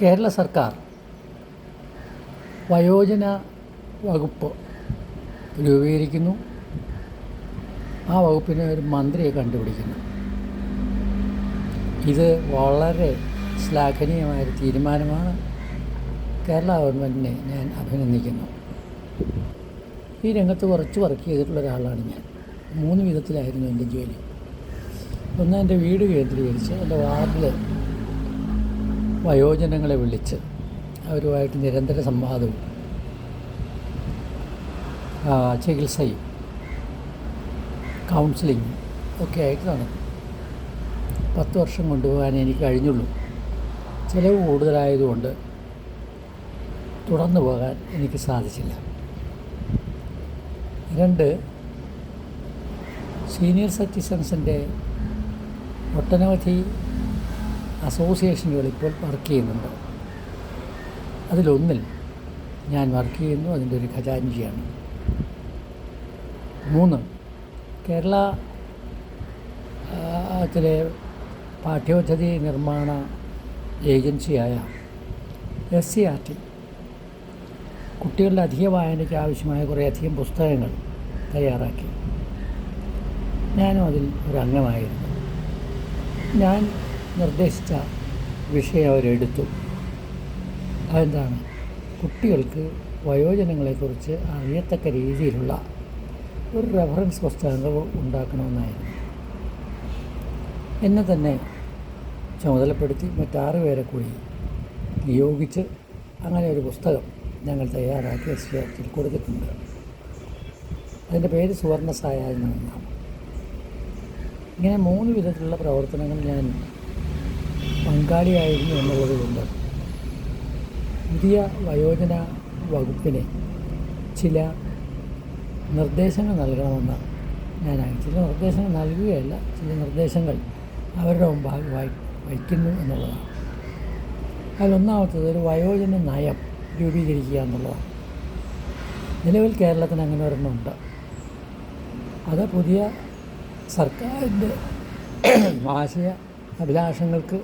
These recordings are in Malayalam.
കേരള സർക്കാർ വയോജന വകുപ്പ് രൂപീകരിക്കുന്നു. ആ വകുപ്പിന് ഒരു മന്ത്രിയെ കണ്ടുപിടിക്കുന്നു. ഇത് വളരെ ശ്ലാഘനീയമായൊരു തീരുമാനമാണ്. കേരള ഗവൺമെൻറ്റിനെ ഞാൻ അഭിനന്ദിക്കുന്നു. ഈ രംഗത്ത് കുറച്ച് വർക്ക് ചെയ്തിട്ടുള്ള ഒരാളാണ് ഞാൻ. 3 വിധത്തിലായിരുന്നു എൻ്റെ ജോലി. ഒന്ന്, എൻ്റെ വീട് കേന്ദ്രീകരിച്ച് എൻ്റെ വാർഡിൽ വയോജനങ്ങളെ വിളിച്ച് അവരുമായിട്ട് നിരന്തര സംവാദവും ചികിത്സയും കൗൺസിലിങ്ങും ഒക്കെ ആയിട്ട് നടക്കും. 10 വർഷം കൊണ്ടുപോകാൻ എനിക്ക് കഴിഞ്ഞുള്ളൂ. ചിലവ് കൂടുതലായതുകൊണ്ട് തുടർന്നു പോകാൻ എനിക്ക് സാധിച്ചില്ല. 2, സീനിയർ സിറ്റിസൺസിൻ്റെ ഒട്ടനവധി അസോസിയേഷനുകൾ ഇപ്പോൾ വർക്ക് ചെയ്യുന്നുണ്ട്. അതിലൊന്നിൽ ഞാൻ വർക്ക് ചെയ്യുന്നു. അതിൻ്റെ ഒരു ഖജാൻജിയാണ്. 3, കേരളത്തിലെ പാഠ്യപദ്ധതി നിർമ്മാണ ഏജൻസിയായ SCERT കുട്ടികളുടെ അധിക വായനയ്ക്ക് ആവശ്യമായ കുറേയധികം പുസ്തകങ്ങൾ തയ്യാറാക്കി. ഞാനും അതിൽ ഒരു അംഗമായിരുന്നു. ഞാൻ നിർദ്ദേശിച്ച വിഷയം അവരെടുത്തു. അതെന്താണ്? കുട്ടികൾക്ക് വയോജനങ്ങളെക്കുറിച്ച് അറിയത്തക്ക രീതിയിലുള്ള ഒരു റെഫറൻസ് പുസ്തകങ്ങൾ ഉണ്ടാക്കണമെന്നായിരുന്നു. എന്നെ തന്നെ ചുമതലപ്പെടുത്തി മറ്റ് 6 പേരെ കൂടി നിയോഗിച്ച് അങ്ങനെ ഒരു പുസ്തകം ഞങ്ങൾ തയ്യാറാക്കി SCERT കൊടുത്തിട്ടുണ്ട്. അതിൻ്റെ പേര് സുവർണ്ണ സായാഹ്നം എന്നാണ്. ഇങ്ങനെ 3 വിധത്തിലുള്ള പ്രവർത്തനങ്ങൾ ഞാൻ പങ്കാളിയായിരുന്നു എന്നുള്ളത് കൊണ്ട് പുതിയ വയോജന വകുപ്പിനെ ചില നിർദ്ദേശങ്ങൾ നൽകണമെന്ന് ഞാനായി. ചില നിർദ്ദേശങ്ങൾ നൽകുകയല്ല, ചില നിർദ്ദേശങ്ങൾ അവരുടെ മുമ്പാകെ വയ്ക്കുന്നു എന്നുള്ളതാണ്. അതിലൊന്നാമത്തത് ഒരു വയോജന നയം രൂപീകരിക്കുക എന്നുള്ളതാണ്. നിലവിൽ കേരളത്തിന് അങ്ങനെ ഒരെണ്ണമുണ്ട്. അത് പുതിയ സർക്കാരിൻ്റെ ആശയ അഭിലാഷങ്ങൾക്ക്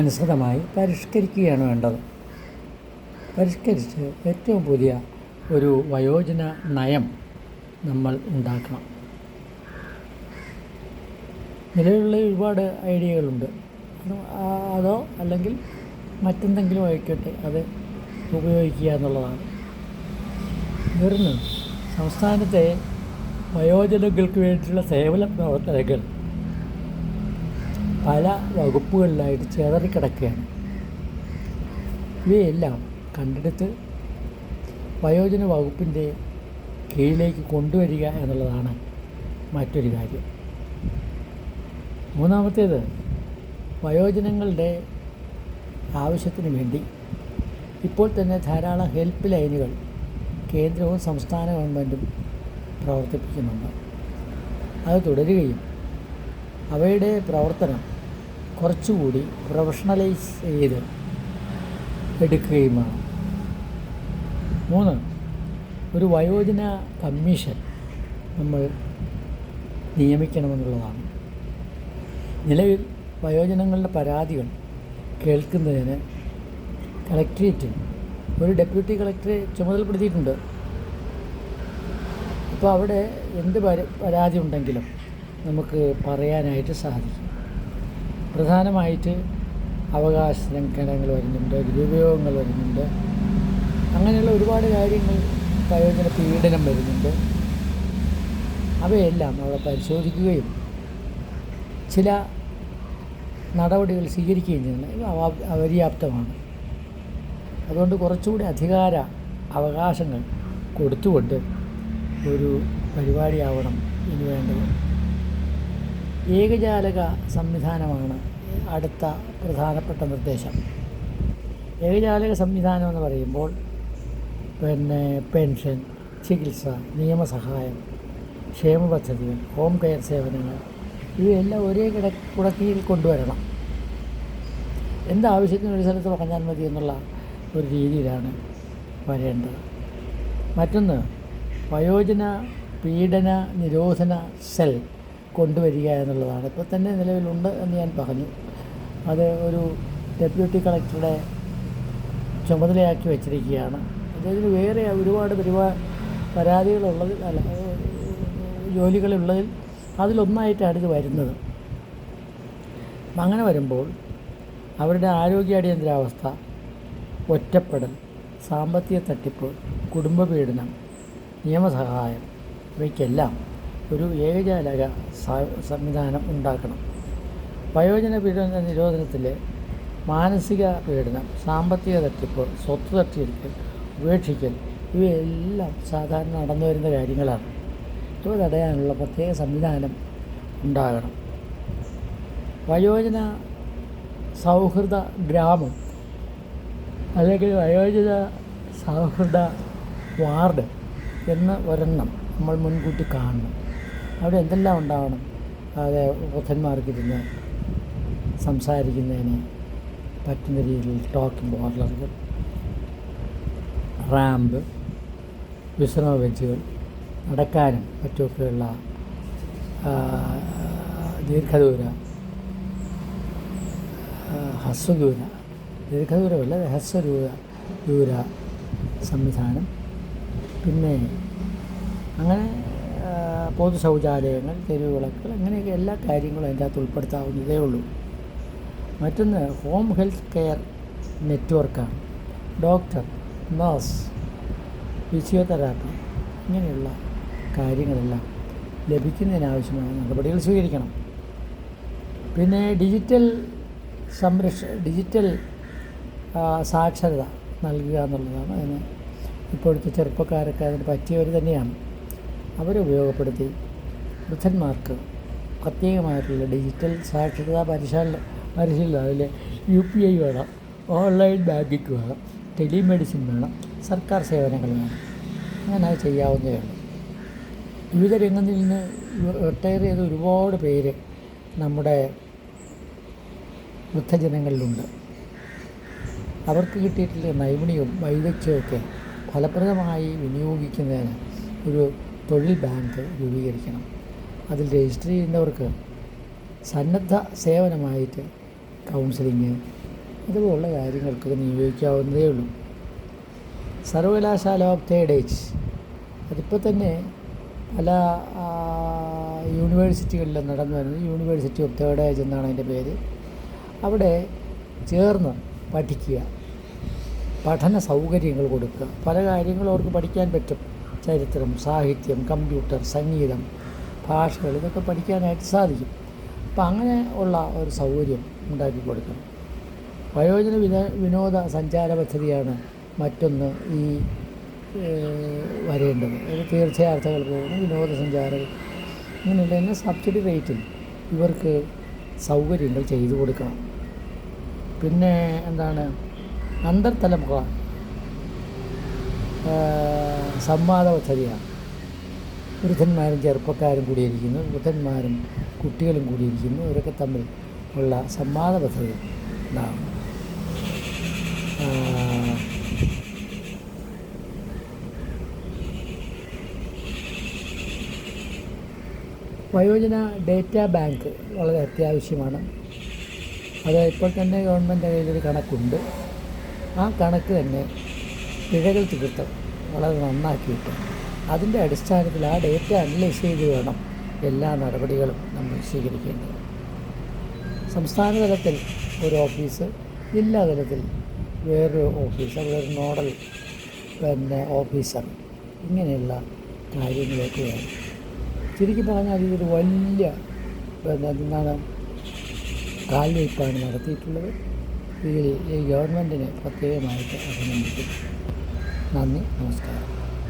അനുസൃതമായി പരിഷ്കരിക്കുകയാണ് വേണ്ടത്. പരിഷ്കരിച്ച് ഏറ്റവും പുതിയ ഒരു വയോജന നയം നമ്മൾ ഉണ്ടാക്കണം. നിലവിലുള്ള ഒരുപാട് ഐഡിയകളുണ്ട്. അതോ അല്ലെങ്കിൽ മറ്റെന്തെങ്കിലും ആയിക്കോട്ടെ, അത് ഉപയോഗിക്കുക എന്നുള്ളതാണ്. സംസ്ഥാനത്തെ വയോജനങ്ങൾക്ക് വേണ്ടിയുള്ള സേവന പ്രവർത്തനങ്ങൾ പല വകുപ്പുകളിലായിട്ട് ചിതറിക്കിടക്കുകയാണ്. ഇവയെല്ലാം കണ്ടെടുത്ത് വയോജന വകുപ്പിൻ്റെ കീഴിലേക്ക് കൊണ്ടുവരിക എന്നുള്ളതാണ് മറ്റൊരു കാര്യം. 3, വയോജനങ്ങളുടെ ആവശ്യത്തിന് വേണ്ടി ഇപ്പോൾ തന്നെ ധാരാളം ഹെൽപ്പ് ലൈനുകൾ കേന്ദ്രവും സംസ്ഥാന ഗവൺമെൻറ്റും പ്രവർത്തിപ്പിക്കുന്നുണ്ട്. അത് തുടരുകയും അവയുടെ പ്രവർത്തനം കുറച്ചുകൂടി പ്രൊഫഷണലൈസ് ചെയ്ത് എടുക്കുകയും വേണം. 3, ഒരു വയോജന കമ്മീഷൻ നമ്മൾ നിയമിക്കണമെന്നുള്ളതാണ്. നിലവിൽ വയോജനങ്ങളുടെ പരാതികൾ കേൾക്കുന്നതിന് കളക്ട്രേറ്റിൽ ഒരു ഡെപ്യൂട്ടി കളക്ടറെ ചുമതലപ്പെടുത്തിയിട്ടുണ്ട്. അപ്പോൾ അവിടെ എന്ത് പരാതി ഉണ്ടെങ്കിലും നമുക്ക് പറയാനായിട്ട് സാധിക്കും. പ്രധാനമായിട്ട് അവകാശ ലംഘനങ്ങൾ വരുന്നുണ്ട്, ദുരുപയോഗങ്ങൾ വരുന്നുണ്ട്, അങ്ങനെയുള്ള ഒരുപാട് കാര്യങ്ങൾ, വയോജന പീഡനം വരുന്നുണ്ട്. അവയെല്ലാം അവിടെ പരിശോധിക്കുകയും ചില നടപടികൾ സ്വീകരിക്കുകയും ചെയ്യുന്നത് അപര്യാപ്തമാണ്. അതുകൊണ്ട് കുറച്ചുകൂടി അധികാര അവകാശങ്ങൾ കൊടുത്തുകൊണ്ട് ഒരു പരിപാടിയാവണം ഇനി വേണ്ടത്. ഏകജാലക സംവിധാനമാണ് അടുത്ത പ്രധാനപ്പെട്ട നിർദ്ദേശം. ഏകജാലക സംവിധാനം എന്ന് പറയുമ്പോൾ പെൻഷൻ, ചികിത്സ, നിയമസഹായം, ക്ഷേമ പദ്ധതികൾ, ഹോം കെയർ സേവനങ്ങൾ, ഇവയെല്ലാം ഒരേ കുടക്കീഴിൽ കൊണ്ടുവരണം. എന്താവശ്യത്തിന് ഒരു സ്ഥലത്ത് പറഞ്ഞാൽ മതി എന്നുള്ള ഒരു രീതിയിലാണ് വരേണ്ടത്. മറ്റൊന്ന്, വയോജന പീഡന നിരോധന സെൽ കൊണ്ടുവരിക എന്നുള്ളതാണ്. ഇപ്പോൾ തന്നെ നിലവിലുണ്ട് എന്ന് ഞാൻ പറഞ്ഞു. അത് ഒരു ഡെപ്യൂട്ടി കളക്ടറുടെ ചുമതലയാക്കി വച്ചിരിക്കുകയാണ്. അദ്ദേഹത്തിന് വേറെ ഒരുപാട് പരാതികളുള്ളതിൽ ജോലികളുള്ളതിൽ അതിലൊന്നായിട്ടാണ് ഇത് വരുന്നത്. അങ്ങനെ വരുമ്പോൾ അവരുടെ ആരോഗ്യ അടിയന്തരാവസ്ഥ, ഒറ്റപ്പെടൽ, സാമ്പത്തിക തട്ടിപ്പ്, കുടുംബ പീഡനം, നിയമസഹായം ഇവയ്ക്കെല്ലാം ഒരു ഏകജാലക സംവിധാനം ഉണ്ടാക്കണം. വയോജന പീഡന നിരോധനത്തിൽ മാനസിക പീഡനം, സാമ്പത്തിക തട്ടിപ്പ്, സ്വത്ത് തട്ടിയെടുക്കൽ, ഉപേക്ഷിക്കൽ ഇവയെല്ലാം സാധാരണ നടന്നു വരുന്ന കാര്യങ്ങളാണ്. ഇവ തടയാനുള്ള പ്രത്യേക സംവിധാനം ഉണ്ടാകണം. വയോജന സൗഹൃദ ഗ്രാമം അല്ലെങ്കിൽ വയോജന സൗഹൃദ വാർഡ് എന്ന് ഒരെണ്ണം നമ്മൾ മുൻകൂട്ടി കാണണം. അവിടെ എന്തെല്ലാം ഉണ്ടാവണം? അത് വൃദ്ധന്മാർക്കിരുന്ന് സംസാരിക്കുന്നതിന് പറ്റുന്ന രീതിയിൽ ടോക്കിംഗ് പാർലറുകൾ, റാമ്പ്, വിശ്രമ ബെഞ്ചുകൾ, നടക്കാനും മറ്റുമൊക്കെയുള്ള ദീർഘദൂരമല്ല ഹ്രസ്വദൂര സംവിധാനം. പിന്നെ അങ്ങനെ പൊതു ശൗചാലയങ്ങൾ, തെരുവ് വിളക്കുകൾ, അങ്ങനെയൊക്കെ എല്ലാ കാര്യങ്ങളും അതിൻ്റെ അകത്ത് ഉൾപ്പെടുത്താവുന്നതേ ഉള്ളൂ. മറ്റൊന്ന് ഹോം ഹെൽത്ത് കെയർ നെറ്റ്വർക്കാണ്. ഡോക്ടർ, നഴ്സ്, ഫിസിയോതെറാപ്പി ഇങ്ങനെയുള്ള കാര്യങ്ങളെല്ലാം ലഭിക്കുന്നതിനാവശ്യമായ നടപടികൾ സ്വീകരിക്കണം. പിന്നെ ഡിജിറ്റൽ സാക്ഷരത നൽകുക എന്നുള്ളതാണ്. അതിന് ഇപ്പോഴത്തെ ചെറുപ്പക്കാരൊക്കെ അതിന് പറ്റിയവർ തന്നെയാണ്. അവരെ ഉപയോഗപ്പെടുത്തി വൃദ്ധന്മാർക്ക് പ്രത്യേകമായിട്ടുള്ള ഡിജിറ്റൽ സാക്ഷരതാ പരിശീലനം അതിൽ UPI വേണം, ഓൺലൈൻ ബാങ്കിങ് വേണം, ടെലിമെഡിസിൻ വേണം, സർക്കാർ സേവനങ്ങൾ വേണം. അങ്ങനെ അത് ചെയ്യാവുന്നതേ ഉള്ളൂ. വിവിധ രംഗങ്ങളിൽ നിന്ന് റിട്ടയർ ചെയ്ത ഒരുപാട് പേര് നമ്മുടെ വൃദ്ധജനങ്ങളിലുണ്ട്. അവർക്ക് കിട്ടിയിട്ടുള്ള നൈപുണ്യവും വൈദഗ്ധ്യവുമൊക്കെ ഫലപ്രദമായി വിനിയോഗിക്കുന്നതിന് ഒരു തൊഴിൽ ബാങ്ക് രൂപീകരിക്കണം. അതിൽ രജിസ്റ്റർ ചെയ്യുന്നവർക്ക് സന്നദ്ധ സേവനമായിട്ട് കൗൺസിലിങ് അതുപോലുള്ള കാര്യങ്ങൾക്ക് നിയോഗിക്കാവുന്നതേ ഉള്ളൂ. സർവകലാശാല ഓഫ് തേർഡ് ഏജ് അതിപ്പോൾ തന്നെ പല യൂണിവേഴ്സിറ്റികളിലും നടന്നു വരുന്നത്. യൂണിവേഴ്സിറ്റി ഓഫ് തേർഡ് ഏജ് എന്നാണ് അതിൻ്റെ പേര്. അവിടെ ചേർന്ന് പഠിക്കുക, പഠന സൗകര്യങ്ങൾ കൊടുക്കുക. പല കാര്യങ്ങളും അവർക്ക് പഠിക്കാൻ പറ്റും. ചരിത്രം, സാഹിത്യം, കമ്പ്യൂട്ടർ, സംഗീതം, ഭാഷകൾ ഇതൊക്കെ പഠിക്കാനായിട്ട് സാധിക്കും. അപ്പം അങ്ങനെ ഉള്ള ഒരു സൗകര്യം ഉണ്ടാക്കി കൊടുക്കണം. വയോജന വിനോദ സഞ്ചാര പദ്ധതിയാണ് മറ്റൊന്ന് ഈ വരേണ്ടത്. അത് തീർത്ഥയാത്രകൾ പോകുന്ന വിനോദസഞ്ചാരം ഇങ്ങനെയുള്ള തന്നെ സബ്സിഡി റേറ്റിൽ ഇവർക്ക് സൗകര്യങ്ങൾ ചെയ്തു കൊടുക്കണം. പിന്നെ എന്താണ്, അന്തർതലമുറ സംവാദ പദ്ധതിയാണ്. വൃദ്ധന്മാരും ചെറുപ്പക്കാരും കൂടിയിരിക്കുന്നു, വൃദ്ധന്മാരും കുട്ടികളും കൂടിയിരിക്കുന്നു. ഇവരൊക്കെ തമ്മിൽ ഉള്ള സംവാദ പദ്ധതി ഉണ്ടാകും. വയോജന ഡേറ്റാ ബാങ്ക് വളരെ അത്യാവശ്യമാണ്. അത് ഇപ്പോൾ തന്നെ ഗവൺമെൻറ് കയ്യിലൊരു കണക്കുണ്ട്. ആ കണക്ക് തന്നെ പിഴകൾ തീർത്ത് വളരെ നന്നാക്കിയിട്ട് അതിൻ്റെ അടിസ്ഥാനത്തിൽ ആ ഡേറ്റ അനലൈസ് ചെയ്ത് വേണം എല്ലാ നടപടികളും നമ്മൾ സ്വീകരിക്കേണ്ടത്. സംസ്ഥാന തലത്തിൽ ഒരു ഓഫീസ്, ജില്ലാ തലത്തിൽ വേറൊരു ഓഫീസ്, വേറൊരു നോഡൽ ഓഫീസർ, ഇങ്ങനെയുള്ള കാര്യങ്ങളൊക്കെയാണ്. ചുരുക്കി പറഞ്ഞാൽ ഇതൊരു വലിയ കാൽവയ്പ്പാണ് നടത്തിയിട്ടുള്ളത്. ഇതിൽ ഈ ഗവൺമെൻറ്റിനെ പ്രത്യേകമായിട്ട് അഭിനന്ദിക്കുന്നു. നന്ദി, നമസ്കാരം.